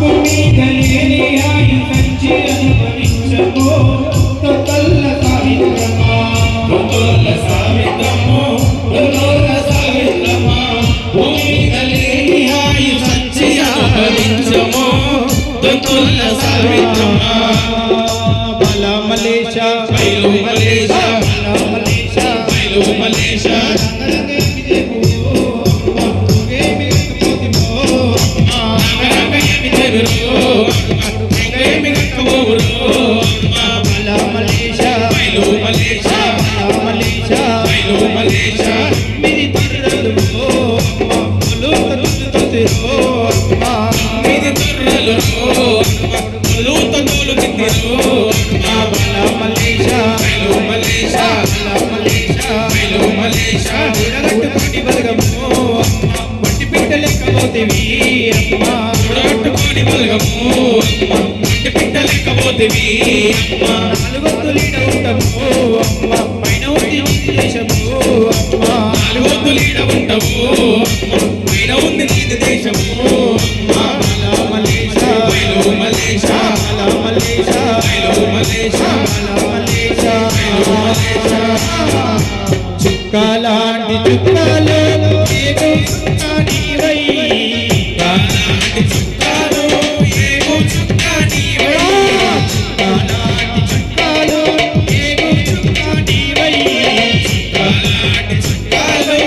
భూమిగలేని ఆయు సంచి అనుభవించమో దొంతొల్ల సావిత్రమా దొంతొల్ల సావిత్రమో దొంతొల్ల సావిత్రమా భూమిగలేని ఆయు సంచి అనుభవించమో దొంతొల్ల సావిత్రమా బల మలేష బైలు మలేష బల మలేష బైలు మలేష చుక్కలాంటి చుక్కలు ఏగో చుక్క నీవై చుక్కలాంటి చుక్కలు ఏగో చుక్క నీవై చుక్కలాంటి చుక్కలు ఏగో చుక్క నీవై చుక్కలాంటి చుక్కలు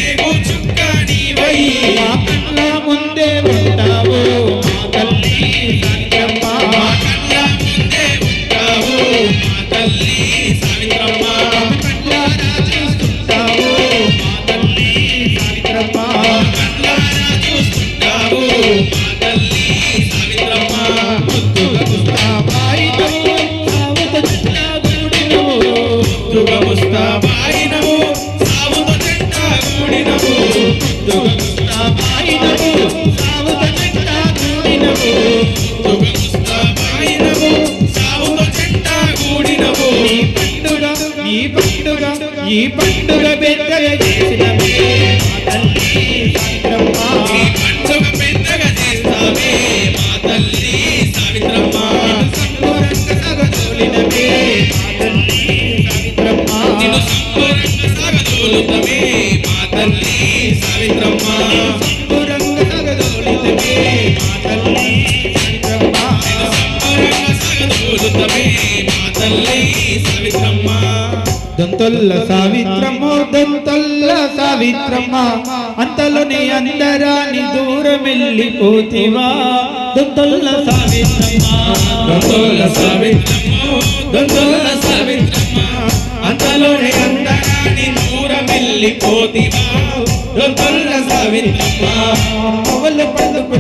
ఏగో చుక్క నీవై మా కళ్ళ ముందే ఉంటావు మా తల్లి సావిత్రమ్మ మా కళ్ళ ముందే ఉంటావు మా తల్లి సావిత్రమ్మ ఈ పండుగ పెద్దగా చేసినవే మా తల్లి సావిత్రమ్మ ఈ పండుగ పెద్దగా చేస్తావే మా తల్లి సావిత్రమ్మ సంబరంగ సాగదోలినవే మా తల్లి సావిత్రమ్మ నిన్ను సంబరంగ సాగదోలుతవే మా తల్లి సావిత్రమ్మ సంబరంగ సాగదోలితవే మా తల్లి సావిత్రమ్మ నిన్ను సంబరంగ సాగదోలుతవే మా తల్లి సావిత్రమ్మ దొంతొల్ల సావిత్రమ్మో దొంతొల్ల సావిత్రమ్మ అంతలోనే అందరాని దూరం వెళ్ళిపోతివా దొంతొల్ల సావిత్రమ్మ దొంతొల్ల సావిత్రమ్మో దొంతొల్ల సావిత్రమ్మ అంతలోనే అందరాని దూరం వెళ్ళిపోతివా దొంతొల్ల సావిత్రమ్మ మొగలు పండుకు